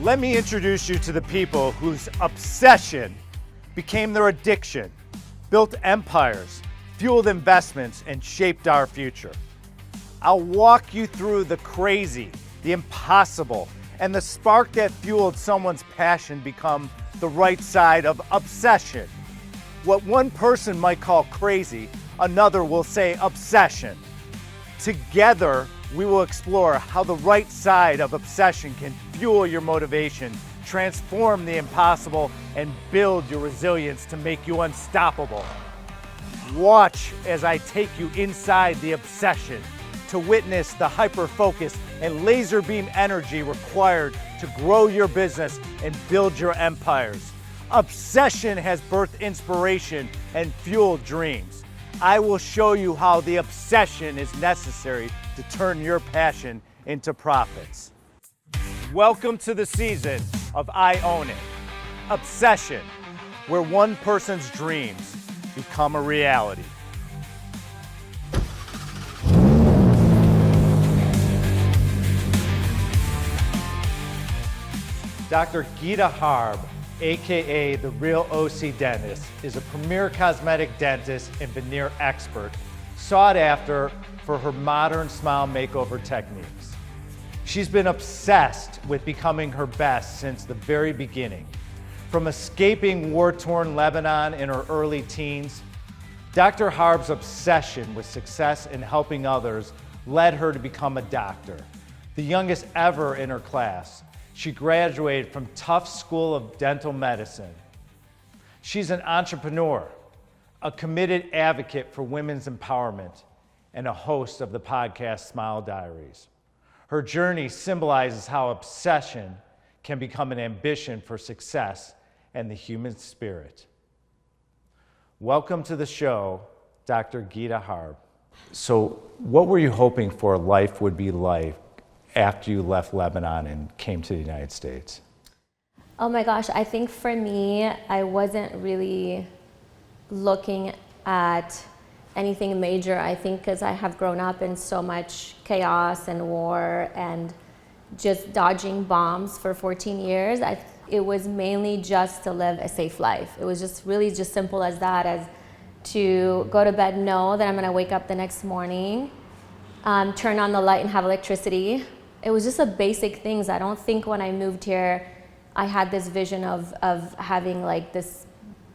Let me introduce you to the people whose obsession became their addiction, built empires, fueled investments, and shaped our future. I'll walk you through the crazy, the impossible, and the spark that fueled someone's passion become the right side of obsession. What one person might call crazy, another will say obsession. Together, we will explore how the right side of obsession can fuel your motivation, transform the impossible, and build your resilience to make you unstoppable. Watch as I take you inside the obsession to witness the hyper-focus and laser beam energy required to grow your business and build your empires. Obsession has birthed inspiration and fueled dreams. I will show you how the obsession is necessary to turn your passion into profits. Welcome to the season of I Own It. Obsession, where one person's dreams become a reality. Dr. Guitta Harb, aka the Real OC Dentist, is a premier cosmetic dentist and veneer expert, sought after for her modern smile makeover techniques. She's been obsessed with becoming her best since the very beginning. From escaping war-torn Lebanon in her early teens, Dr. Harb's obsession with success and helping others led her to become a doctor. The youngest ever in her class, she graduated from Tufts School of Dental Medicine. She's an entrepreneur, a committed advocate for women's empowerment, and a host of the podcast Smile Diaries. Her journey symbolizes how obsession can become an ambition for success and the human spirit. Welcome to the show, Dr. Guitta Harb. So, what were you hoping for life would be like after you left Lebanon and came to the United States? Oh my gosh, I think for me, I wasn't really looking at anything major. I think because I have grown up in so much chaos and war and just dodging bombs for 14 years, it was mainly just to live a safe life. It was just really just simple as that, as to go to bed, know that I'm gonna wake up the next morning, turn on the light and have electricity. It was just a basic things. I don't think when I moved here, I had this vision of having like this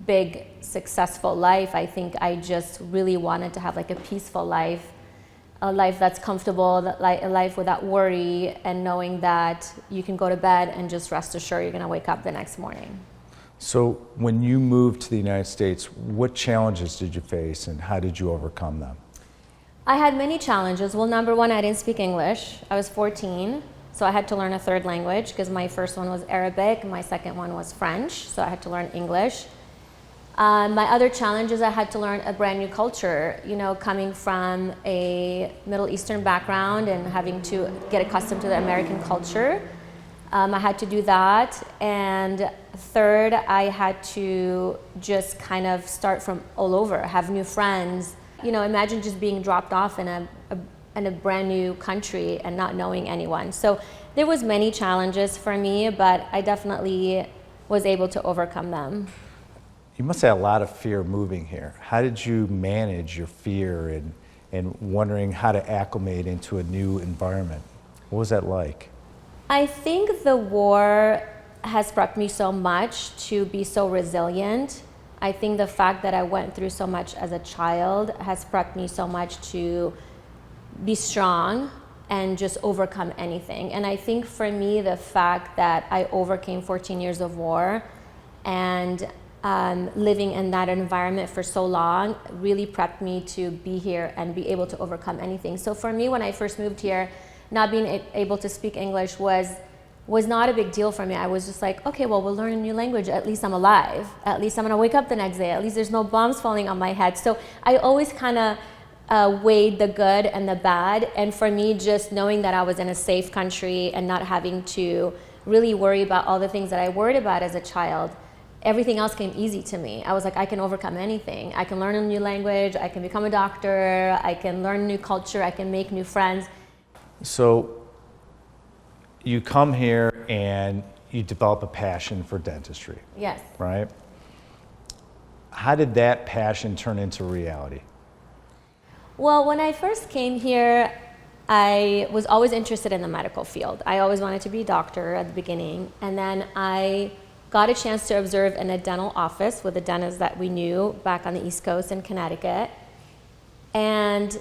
big successful life. I think I just really wanted to have like a peaceful life, a life that's comfortable, a life without worry, and knowing that you can go to bed and just rest assured you're gonna wake up the next morning. So when you moved to the United States, what challenges did you face and how did you overcome them? I had many challenges. Well, number one, I didn't speak English. I was 14, so I had to learn a third language because my first one was Arabic, my second one was French, so I had to learn English. My other challenge is I had to learn a brand new culture, you know, coming from a Middle Eastern background and having to get accustomed to the American culture. I had to do that. And third, I had to just kind of start from all over, have new friends. You know, imagine just being dropped off in a brand new country and not knowing anyone. So there was many challenges for me, but I definitely was able to overcome them. You must have a lot of fear moving here. How did you manage your fear and wondering how to acclimate into a new environment? What was that like? I think the war has prepped me so much to be so resilient. I think the fact that I went through so much as a child has prepped me so much to be strong and just overcome anything. And I think for me, the fact that I overcame 14 years of war and living in that environment for so long really prepped me to be here and be able to overcome anything. So for me, when I first moved here, not being able to speak English was not a big deal for me. I was just like, okay, well, we'll learn a new language. At least I'm alive. At least I'm gonna wake up the next day. At least there's no bombs falling on my head. So I always kind of weighed the good and the bad. And for me, just knowing that I was in a safe country and not having to really worry about all the things that I worried about as a child, everything else came easy to me. I was like, I can overcome anything. I can learn a new language, I can become a doctor, I can learn a new culture, I can make new friends. So you come here and you develop a passion for dentistry, Yes. right? How did that passion turn into reality? Well, when I first came here, I was always interested in the medical field. I always wanted to be a doctor at the beginning. And then I got a chance to observe in a dental office with a dentist that we knew back on the East Coast in Connecticut. And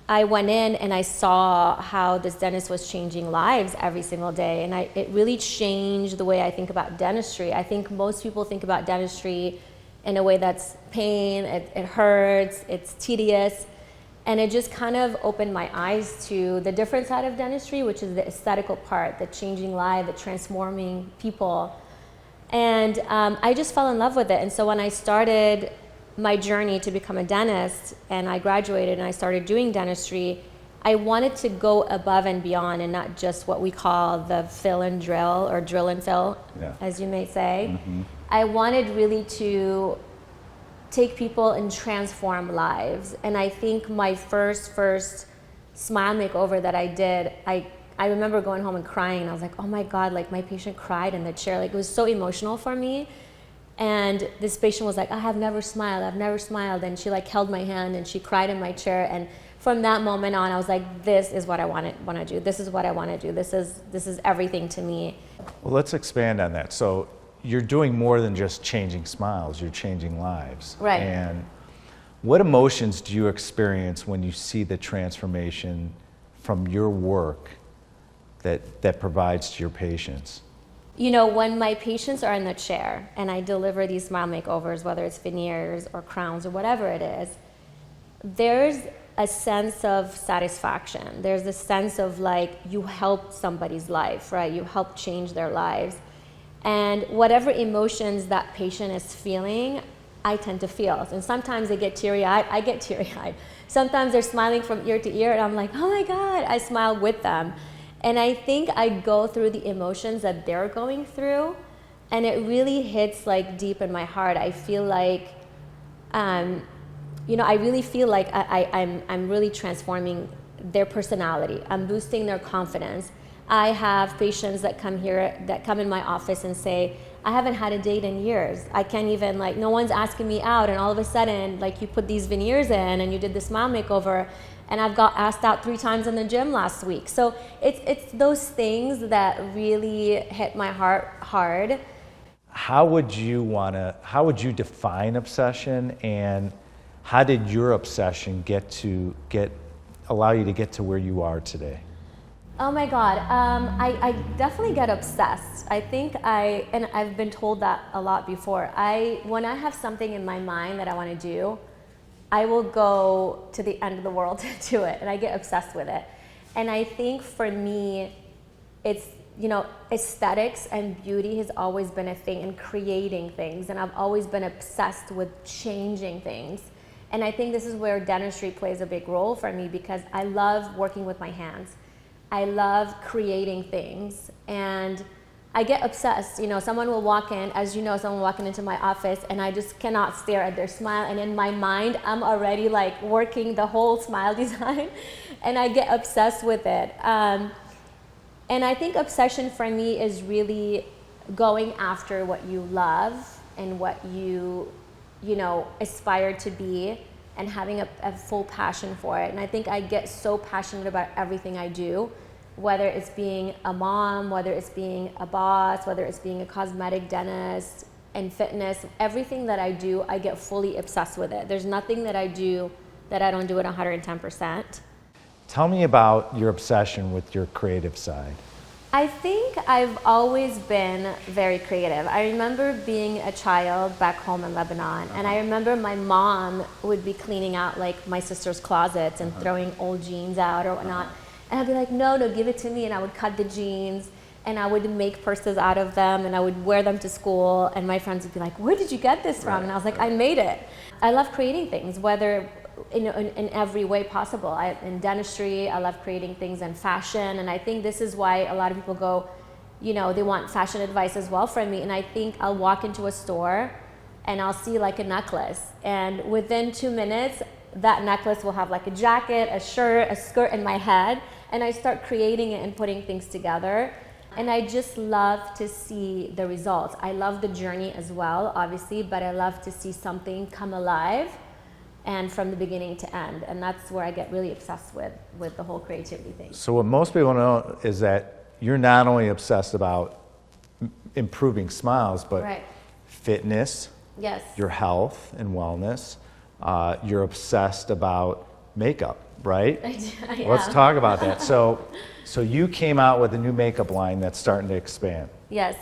I went in and I saw how this dentist was changing lives every single day. And it really changed the way I think about dentistry. I think most people think about dentistry in a way that's pain, it hurts, it's tedious. And it just kind of opened my eyes to the different side of dentistry, which is the aesthetical part, the changing life, the transforming people. And I just fell in love with it. And so when I started my journey to become a dentist and I graduated and I started doing dentistry, I wanted to go above and beyond and not just what we call the fill and drill or drill and fill, as you may say. Mm-hmm. I wanted really to take people and transform lives. And I think my first smile makeover that I did, I remember going home and crying, and I was like, oh my God, like my patient cried in the chair. Like it was so emotional for me. And this patient was like, I've never smiled. And she like held my hand and she cried in my chair. And from that moment on, I was like, this is what I want to do. This is what I want to do. This is everything to me. Well, let's expand on that. So you're doing more than just changing smiles, you're changing lives. Right. And what emotions do you experience when you see the transformation from your work that provides to your patients? You know, when my patients are in the chair and I deliver these smile makeovers, whether it's veneers or crowns or whatever it is, there's a sense of satisfaction. There's a sense of like you helped somebody's life, right? You helped change their lives. And whatever emotions that patient is feeling, I tend to feel. And sometimes they get teary-eyed, I get teary-eyed. Sometimes they're smiling from ear to ear and I'm like, oh my God, I smile with them. And I think I go through the emotions that they're going through, and it really hits like deep in my heart. I feel like, I really feel like I'm really transforming their personality. I'm boosting their confidence. I have patients that come in my office and say, I haven't had a date in years. I can't even, like, no one's asking me out, and all of a sudden, like, you put these veneers in and you did the smile makeover, and I've got asked out 3 times in the gym last week. So it's those things that really hit my heart hard. How would you define obsession, and how did your obsession allow you to get to where you are today? Oh my God, I definitely get obsessed. I think and I've been told that a lot before. When I have something in my mind that I want to do, I will go to the end of the world to do it, and I get obsessed with it. And I think for me, it's, aesthetics and beauty has always been a thing, and creating things, and I've always been obsessed with changing things. And I think this is where dentistry plays a big role for me, because I love working with my hands. I love creating things, and I get obsessed. Someone will walk in, someone walking into my office, and I just cannot stare at their smile, and in my mind, I'm already like working the whole smile design, and I get obsessed with it. And I think obsession for me is really going after what you love and what you aspire to be, and having a full passion for it. And I think I get so passionate about everything I do, whether it's being a mom, whether it's being a boss, whether it's being a cosmetic dentist and fitness. Everything that I do, I get fully obsessed with it. There's nothing that I do that I don't do at 110%. Tell me about your obsession with your creative side. I think I've always been very creative. I remember being a child back home in Lebanon, and I remember my mom would be cleaning out like my sister's closets and throwing old jeans out or whatnot. And I'd be like, no, give it to me. And I would cut the jeans, and I would make purses out of them, and I would wear them to school. And my friends would be like, where did you get this from? And I was like, I made it. I love creating things, whether in every way possible. In dentistry, I love creating things in fashion. And I think this is why a lot of people go, they want fashion advice as well from me. And I think I'll walk into a store and I'll see like a necklace. And within 2 minutes, that necklace will have like a jacket, a shirt, a skirt in my head. And I start creating it and putting things together. And I just love to see the results. I love the journey as well, obviously, but I love to see something come alive and from the beginning to end. And that's where I get really obsessed with the whole creativity thing. So what most people know is that you're not only obsessed about improving smiles, but Right. fitness, Yes. your health and wellness. You're obsessed about makeup, right? Yeah. Let's talk about that. So you came out with a new makeup line that's starting to expand. Yes.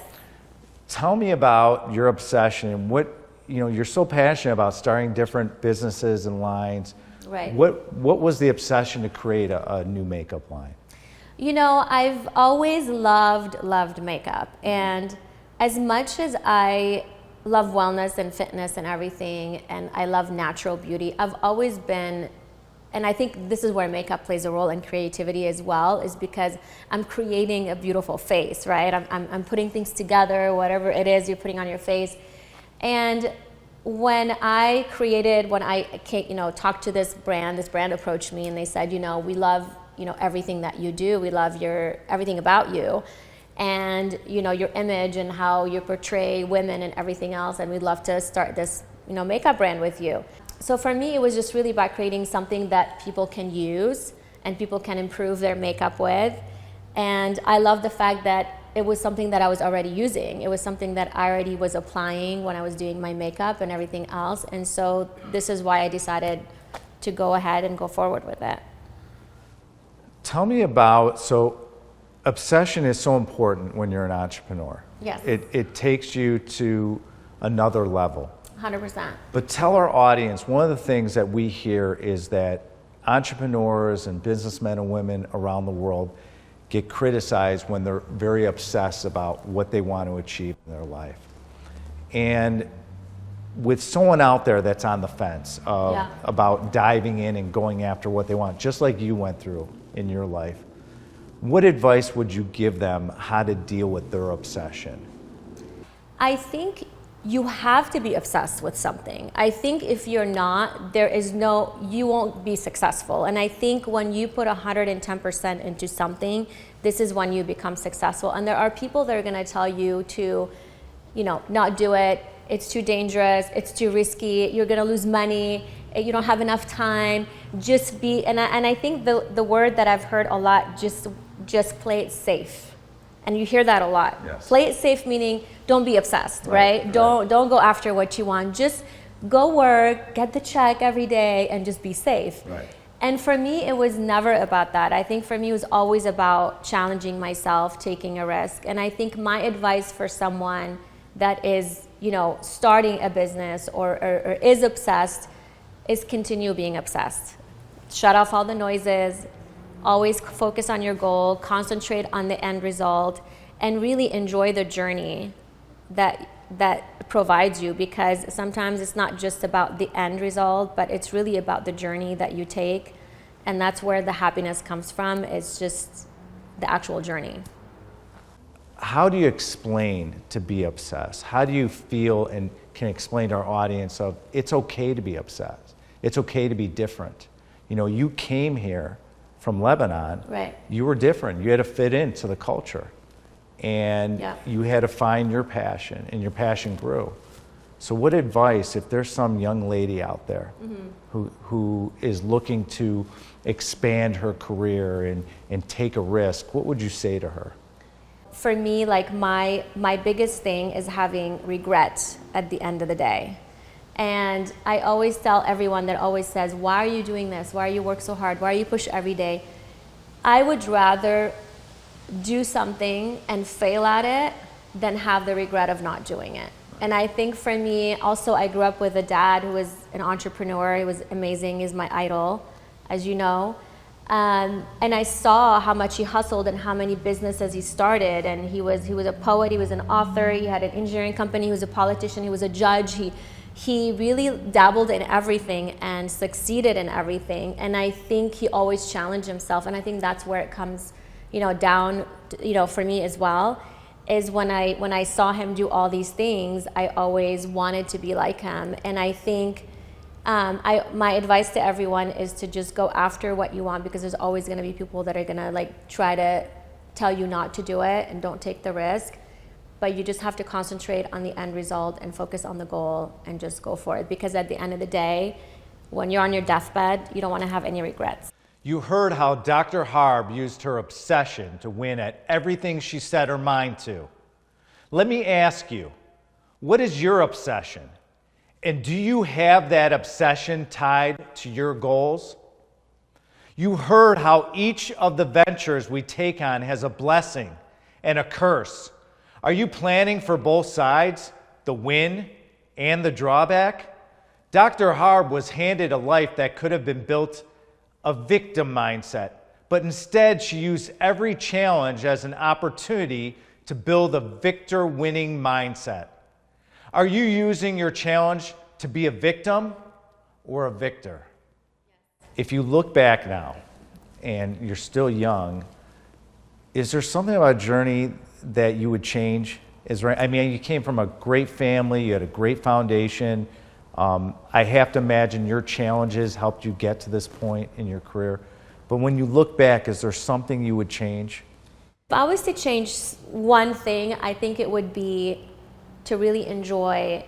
Tell me about your obsession and what, you're so passionate about starting different businesses and lines. Right. What was the obsession to create a new makeup line? I've always loved makeup. And as much as I love wellness and fitness and everything, and I love natural beauty, I've always been, and I think this is where makeup plays a role in creativity as well, is because I'm creating a beautiful face, right? I'm putting things together, whatever it is you're putting on your face. And when I talked to this brand approached me and they said, we love, everything that you do. We love everything about you. And, your image and how you portray women and everything else. And we'd love to start this, makeup brand with you. So for me, it was just really about creating something that people can use and people can improve their makeup with. And I love the fact that it was something that I was already using. It was something that I already was applying when I was doing my makeup and everything else. And so this is why I decided to go ahead and go forward with it. Tell me about, obsession is so important when you're an entrepreneur. Yes. It takes you to another level. 100%. But tell our audience, one of the things that we hear is that entrepreneurs and businessmen and women around the world get criticized when they're very obsessed about what they want to achieve in their life. And with someone out there that's on the fence about diving in and going after what they want, just like you went through in your life, what advice would you give them how to deal with their obsession? I think you have to be obsessed with something. I think if you're not, you won't be successful. And I think when you put 110% into something, this is when you become successful. And there are people that are gonna tell you to, not do it. It's too dangerous, it's too risky, you're gonna lose money, you don't have enough time, just be, and I think the word that I've heard a lot, just play it safe. And you hear that a lot. Yes. Play it safe meaning don't be obsessed, right? Don't go after what you want. Just go work, get the check every day, and just be safe. Right. And for me, it was never about that. I think for me, it was always about challenging myself, taking a risk. And I think my advice for someone that is, starting a business or is obsessed is continue being obsessed. Shut off all the noises. Always focus on your goal, concentrate on the end result, and really enjoy the journey that provides you, because sometimes it's not just about the end result, but it's really about the journey that you take, and that's where the happiness comes from. It's just the actual journey. How do you explain to be obsessed? How do you feel and can explain to our audience of it's okay to be obsessed? It's okay to be different. You came here from Lebanon, right? You were different. You had to fit into the culture, and you had to find your passion, and your passion grew. So what advice, if there's some young lady out there who is looking to expand her career and take a risk, what would you say to her? For me, my biggest thing is having regret at the end of the day. And I always tell everyone that always says, why are you doing this? Why are you work so hard? Why are you push every day? I would rather do something and fail at it than have the regret of not doing it. And I think for me, also I grew up with a dad who was an entrepreneur. He was amazing. He's my idol, as you know. And I saw how much he hustled and how many businesses he started. And he was a poet, he was an author, he had an engineering company, he was a politician, he was a judge. He really dabbled in everything and succeeded in everything. And I think he always challenged himself. And I think that's where it comes, down, for me as well, is when I saw him do all these things, I always wanted to be like him. And I think my advice to everyone is to just go after what you want, because there's always going to be people that are going to try to tell you not to do it and don't take the risk. But you just have to concentrate on the end result and focus on the goal and just go for it. Because at the end of the day, when you're on your deathbed, you don't want to have any regrets. You heard how Dr. Harb used her obsession to win at everything she set her mind to. Let me ask you, what is your obsession? And do you have that obsession tied to your goals? You heard how each of the ventures we take on has a blessing and a curse. Are you planning for both sides, the win and the drawback? Dr. Harb was handed a life that could have been built a victim mindset, but instead she used every challenge as an opportunity to build a victor-winning mindset. Are you using your challenge to be a victim or a victor? If you look back now and you're still young, is there something about a journey that you would change? I mean, you came from a great family, you had a great foundation. I have to imagine your challenges helped you get to this point in your career. But when you look back, is there something you would change? If I was to change one thing, I think it would be to really enjoy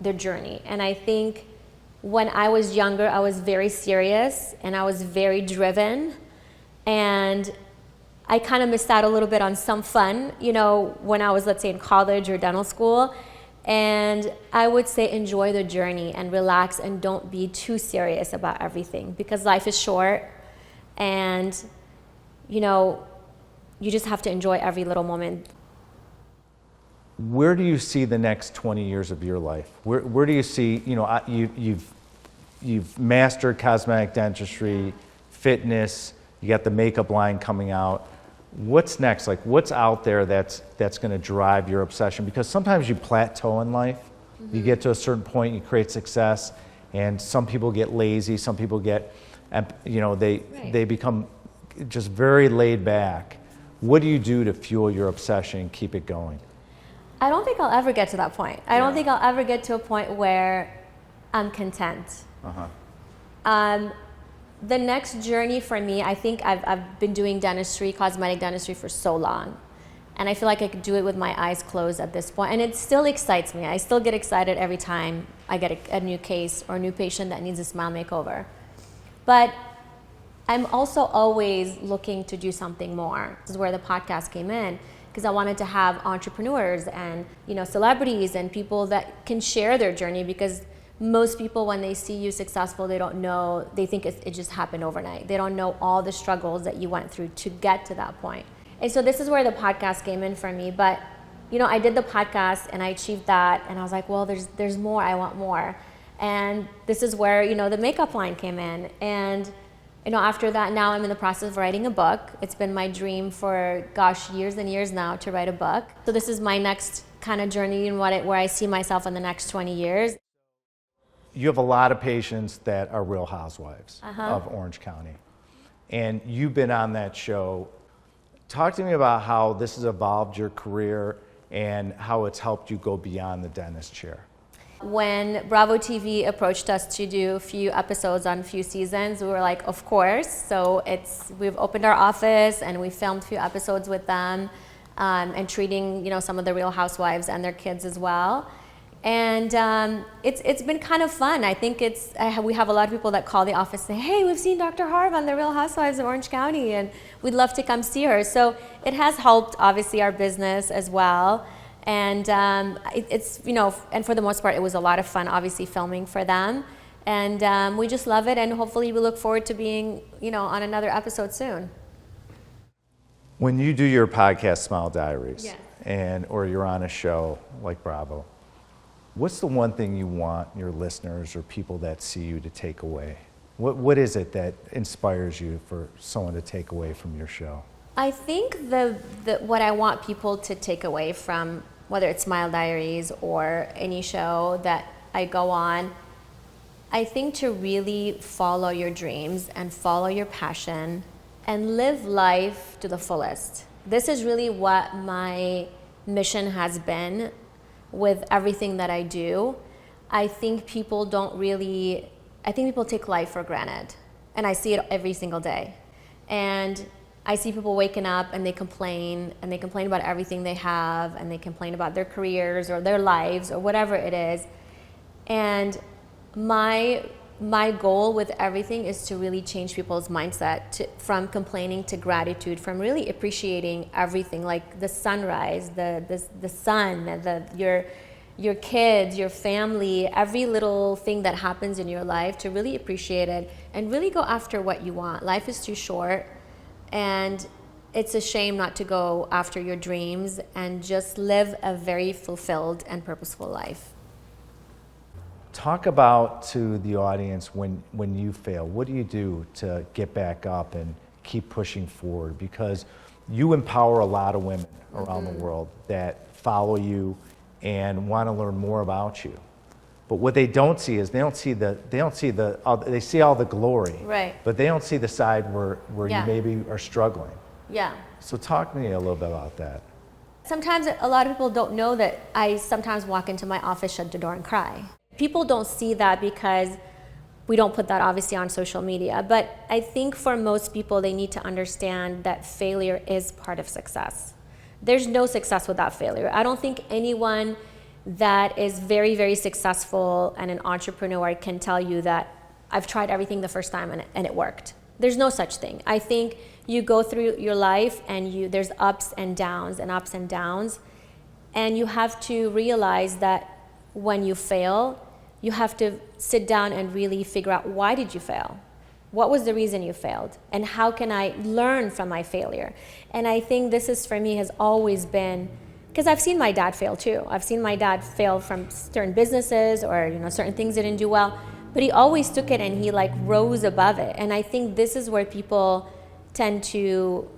the journey. And I think when I was younger, I was very serious and I was very driven. And I kind of missed out a little bit on some fun, when I was, let's say, in college or dental school. And I would say enjoy the journey and relax and don't be too serious about everything, because life is short and, you just have to enjoy every little moment. Where do you see the next 20 years of your life? Where do you see, you've mastered cosmetic dentistry, fitness, you got the makeup line coming out. What's next? Like, what's out there that's going to drive your obsession? Because sometimes you plateau in life. Mm-hmm. You get to a certain point, you create success, and some people get lazy. Some people get, they become just very laid back. What do you do to fuel your obsession and keep it going? I don't think I'll ever get to that point. I don't think I'll ever get to a point where I'm content. The next journey for me, I think I've been doing dentistry, cosmetic dentistry for so long. And I feel like I could do it with my eyes closed at this point. And it still excites me. I still get excited every time I get a new case or a new patient that needs a smile makeover. But I'm also always looking to do something more. This is where the podcast came in, because I wanted to have entrepreneurs and celebrities and people that can share their journey, because most people, when they see you successful, they don't know, they think it just happened overnight. They don't know all the struggles that you went through to get to that point. And so this is where the podcast came in for me. But I did the podcast and I achieved that, and I was like, well, there's more, I want more. And this is where the makeup line came in. And after that, now I'm in the process of writing a book. It's been my dream for, years and years now to write a book. So this is my next kind of journey and where I see myself in the next 20 years. You have a lot of patients that are Real Housewives of Orange County. And you've been on that show. Talk to me about how this has evolved your career and how it's helped you go beyond the dentist chair. When Bravo TV approached us to do a few episodes on a few seasons, we were like, of course. So we've opened our office and we filmed a few episodes with them, and treating some of the Real Housewives and their kids as well. And it's been kind of fun. I think we have a lot of people that call the office and say, hey, we've seen Dr. Harb on the Real Housewives of Orange County and we'd love to come see her. So it has helped, obviously, our business as well. And and for the most part, it was a lot of fun, obviously, filming for them. And we just love it, and hopefully we look forward to being, on another episode soon. When you do your podcast, Smile Diaries, or you're on a show like Bravo, what's the one thing you want your listeners or people that see you to take away? What is it that inspires you for someone to take away from your show? I think what I want people to take away from, whether it's Smile Diaries or any show that I go on, I think to really follow your dreams and follow your passion and live life to the fullest. This is really what my mission has been with everything that I do. I think people take life for granted, and I see it every single day. And I see people waking up and they complain about everything they have, and they complain about their careers or their lives or whatever it is. And my goal with everything is to really change people's mindset from complaining to gratitude, from really appreciating everything, like the sunrise, the sun, your kids, your family, every little thing that happens in your life, to really appreciate it and really go after what you want. Life is too short, and it's a shame not to go after your dreams and just live a very fulfilled and purposeful life. Talk about to the audience when you fail. What do you do to get back up and keep pushing forward? Because you empower a lot of women around the world that follow you and want to learn more about you. But what they don't see is they see all the glory, right? But they don't see the side where you maybe are struggling. Yeah. So talk to me a little bit about that. Sometimes a lot of people don't know that I sometimes walk into my office, shut the door, and cry. People don't see that because we don't put that obviously on social media. But I think for most people, they need to understand that failure is part of success. There's no success without failure. I don't think anyone that is very, very successful and an entrepreneur can tell you that I've tried everything the first time and it worked. There's no such thing. I think you go through your life and there's ups and downs and ups and downs. And you have to realize that when you fail, you have to sit down and really figure out, why did you fail? What was the reason you failed? And how can I learn from my failure? And I think this is, for me, has always been, because I've seen my dad fail too. I've seen my dad fail from certain businesses or certain things that didn't do well, but he always took it and he rose above it. And I think this is where people tend to,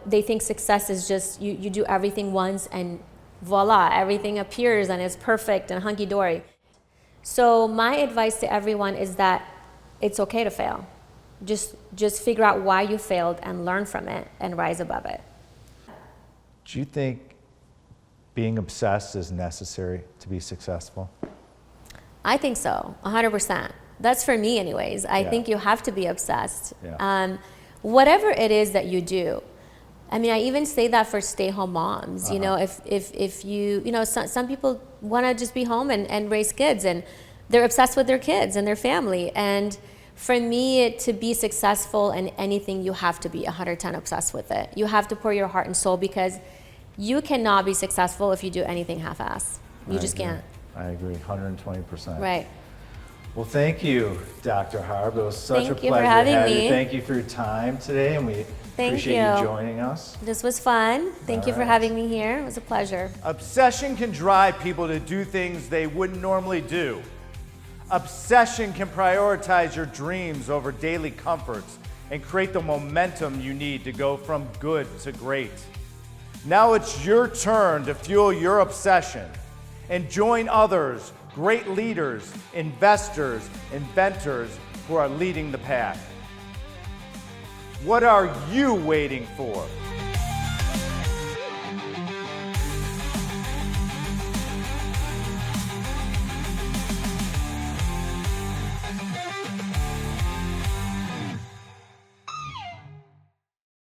they think success is just you do everything once and voila, everything appears and is perfect and hunky-dory. So my advice to everyone is that it's okay to fail. Just figure out why you failed and learn from it and rise above it. Do you think being obsessed is necessary to be successful? I think so, 100%. That's for me anyways. I think you have to be obsessed. Yeah. Whatever it is that you do. I mean, I even say that for stay-home moms. If you, some people want to just be home and raise kids, and they're obsessed with their kids and their family. And for me, to be successful in anything, you have to be 110 obsessed with it. You have to pour your heart and soul, because you cannot be successful if you do anything half-ass. You just can't. I agree, 120%. Right. Well, thank you, Dr. Harb. It was such a pleasure for having to have me. you. Thank you for your time today, and we appreciate you joining us. This was fun. Thank you for having me here. It was a pleasure. Obsession can drive people to do things they wouldn't normally do. Obsession can prioritize your dreams over daily comforts and create the momentum you need to go from good to great. Now it's your turn to fuel your obsession and join others, great leaders, investors, inventors who are leading the path. What are you waiting for?